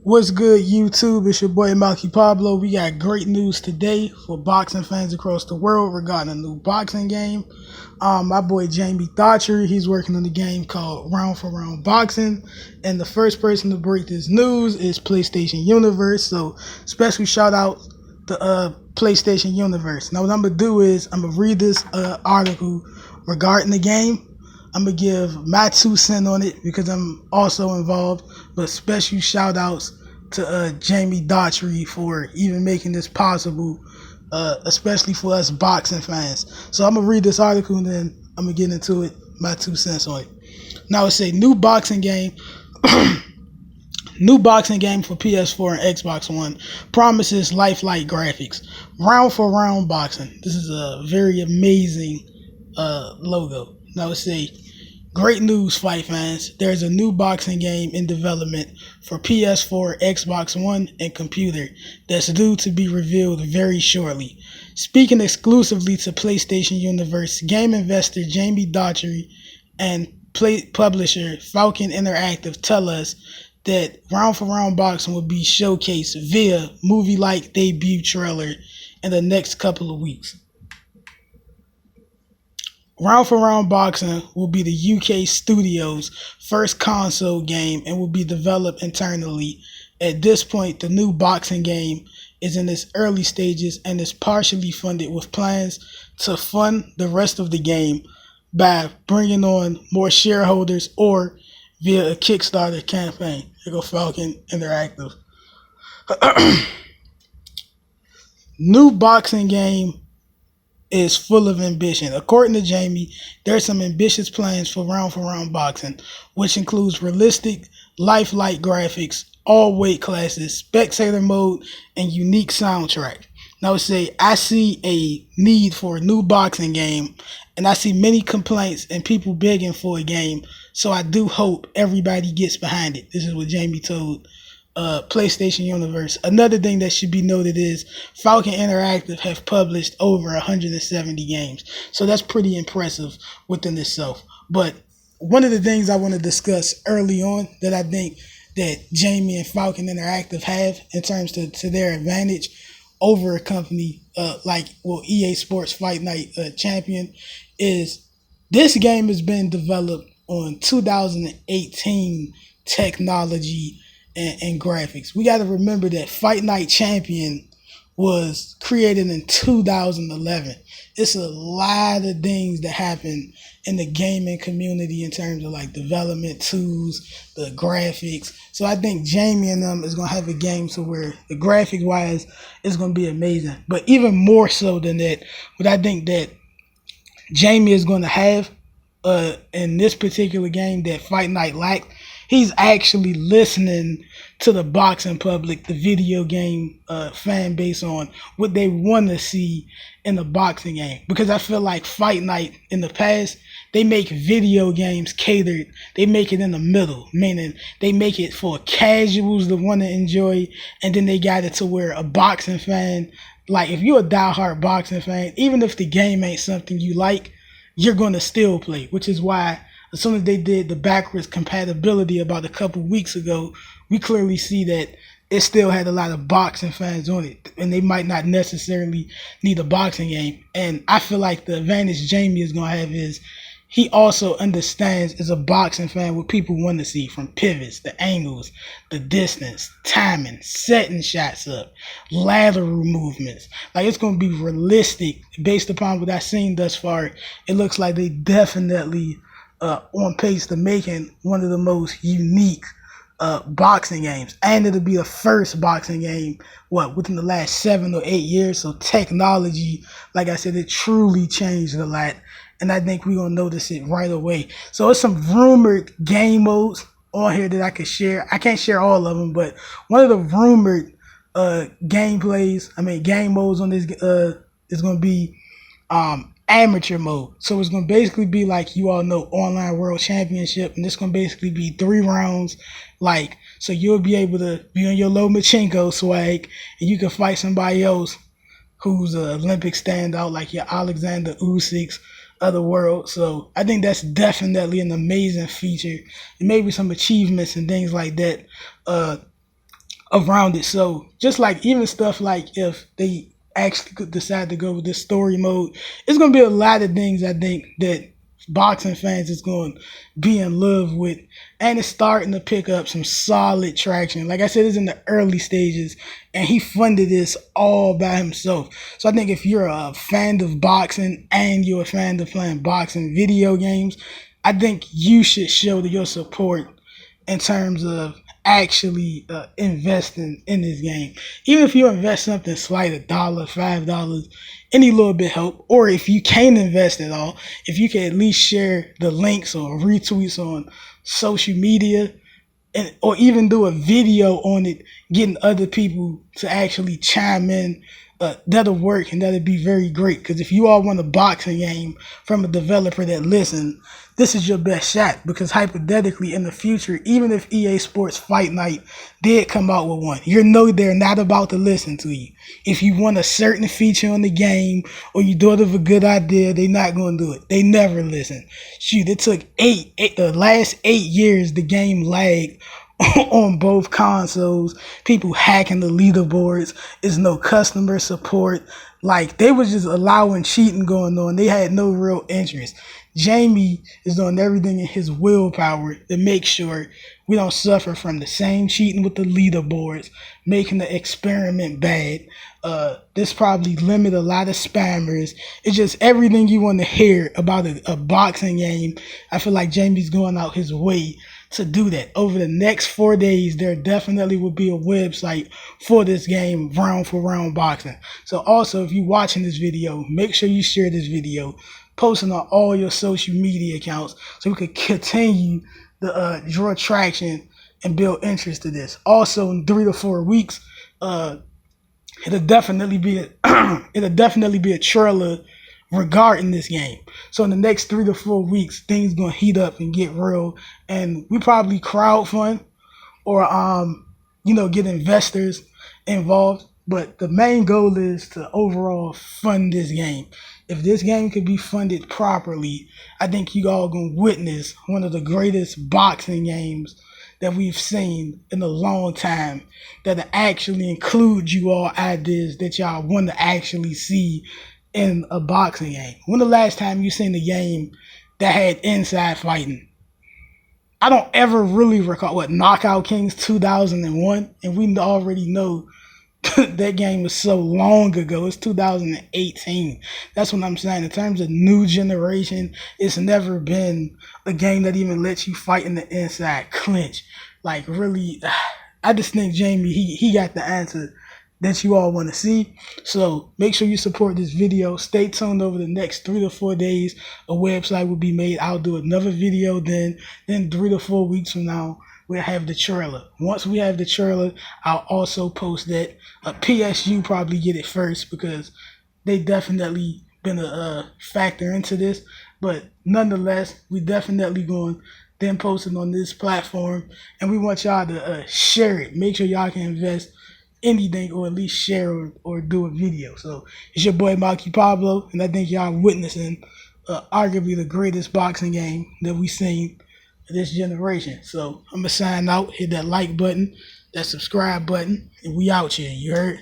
What's good, YouTube? It's your boy Malky Pablo. We got great news today for boxing fans across the world regarding a new boxing game. My boy Jamie Docherty, he's working on a game called Round for Round Boxing. And the first person to break this news is PlayStation Universe. So special shout out to PlayStation Universe. Now what I'm going to do is I'm going to read this article regarding the game. I'm going to give my 2 cents on it because I'm also involved. But special shout outs to Jamie Docherty for even making this possible, especially for us boxing fans. So I'm going to read this article and then I'm going to get into it, my 2 cents on it. Now it say new boxing game. New boxing game for PS4 and Xbox One promises lifelike graphics. Round for round boxing. This is a very amazing logo. Now it say, great news, fight fans. There's a new boxing game in development for PS4, Xbox One, and computer that's due to be revealed very shortly. Speaking exclusively to PlayStation Universe, game investor Jamie Docherty and publisher Falcon Interactive tell us that Round for Round Boxing will be showcased via movie-like debut trailer in the next couple of weeks. Round for Round Boxing will be the UK studio's first console game and will be developed internally. At this point, the new boxing game is in its early stages and is partially funded with plans to fund the rest of the game by bringing on more shareholders or via a Kickstarter campaign. Here go Falcon Interactive. New boxing game is full of ambition. According to Jamie, there are some ambitious plans for round boxing, which includes realistic, lifelike graphics, all weight classes, spectator mode, and unique soundtrack. Now it say, I see a need for a new boxing game, and I see many complaints and people begging for a game, so I do hope everybody gets behind it. This is what Jamie told PlayStation Universe. Another thing that should be noted is Falcon Interactive have published over 170 games. So that's pretty impressive within itself. But one of the things I want to discuss early on that I think that Jamie and Falcon Interactive have in terms to their advantage over a company like EA Sports Fight Night Champion is this game has been developed on 2018 technology and graphics. We got to remember that Fight Night Champion was created in 2011. It's a lot of things that happen in the gaming community in terms of like development tools, the graphics. So I think Jamie and them is going to have a game to where the graphic wise is going to be amazing. But even more so than that, what I think that Jamie is going to have in this particular game that Fight Night lacked, he's actually listening to the boxing public, the video game fan base on what they want to see in the boxing game. Because I feel like Fight Night in the past, they make video games catered. They make it in the middle, meaning they make it for casuals that want to enjoy, and then they got it to where a boxing fan, like if you're a diehard boxing fan, even if the game ain't something you like, you're going to still play, which is why as soon as they did the backwards compatibility about a couple weeks ago, we clearly see that it still had a lot of boxing fans on it, and they might not necessarily need a boxing game. And I feel like the advantage Jamie is going to have is he also understands as a boxing fan what people want to see, from pivots, the angles, the distance, timing, setting shots up, lateral movements. Like, it's going to be realistic based upon what I've seen thus far. It looks like they definitely on pace to making one of the most unique boxing games. And it'll be the first boxing game, within the last 7 or 8 years. So technology, like I said, it truly changed a lot. And I think we're going to notice it right away. So it's some rumored game modes on here that I could share. I can't share all of them, but one of the rumored game modes on this is going to be amateur mode. So it's going to basically be like, you all know, online world championship. And it's going to basically be 3 rounds. Like, so you'll be able to be on your Lomachenko swag and you can fight somebody else who's an Olympic standout, like your Alexander Usyk of the world. So I think that's definitely an amazing feature, and maybe some achievements and things like that around it. So just like even stuff like if they actually could decide to go with this story mode, it's gonna be a lot of things I think that boxing fans is going to be in love with, and it's starting to pick up some solid traction. Like I said, it's in the early stages, and he funded this all by himself. So I think if you're a fan of boxing and you're a fan of playing boxing video games, I think you should show your support in terms of actually investing in this game. Even if you invest something slight, $1, $5, any little bit help. Or if you can't invest at all, if you can at least share the links or retweets on social media, and or even do a video on it, getting other people to actually chime in, that'll work, and that'll be very great. Because if you all want a boxing game from a developer that listen, this is your best shot. Because hypothetically, in the future, even if EA Sports Fight Night did come out with one, you know they're not about to listen to you. If you want a certain feature on the game or you thought of a good idea, they're not going to do it. They never listen. Shoot, it took the last 8 years the game lagged on both consoles. People hacking the leaderboards. There's no customer support. Like, they was just allowing cheating going on. They had no real interest. Jamie is doing everything in his willpower to make sure we don't suffer from the same cheating with the leaderboards, making the experiment bad. This probably limit a lot of spammers. It's just everything you want to hear about a boxing game. I feel like Jamie's going out his way to do that. Over the next 4 days, there definitely will be a website for this game, round for round boxing. So also, if you're watching this video, make sure you share this video, posting on all your social media accounts so we can continue to draw traction and build interest to this. Also, in 3 to 4 weeks, it'll definitely be a trailer regarding this game. So in the next 3 to 4 weeks, things gonna heat up and get real, and we probably crowdfund or get investors involved. But the main goal is to overall fund this game. If this game could be funded properly, I think you all gonna witness one of the greatest boxing games that we've seen in a long time, that actually include you all ideas that y'all want to actually see in a boxing game. When the last time you seen a game that had inside fighting? I don't ever really recall. Knockout Kings 2001, and we already know that game was so long ago. It's 2018. That's what I'm saying. In terms of new generation, it's never been a game that even lets you fight in the inside clinch. Like, really, I just think Jamie, he got the answer that you all want to see. So make sure you support this video. Stay tuned. Over the next 3 to 4 days, a website will be made. I'll do another video then 3 to 4 weeks from now, we'll have the trailer. Once we have the trailer, I'll also post that. PSU probably get it first because they definitely been a factor into this. But nonetheless, we definitely going to then post it on this platform, and we want y'all to share it. Make sure y'all can invest anything or at least share or do a video. So it's your boy Maki Pablo, and I think y'all witnessing arguably the greatest boxing game that we've seen this generation. So I'm gonna sign out, hit that like button, that subscribe button, and we out here. You heard?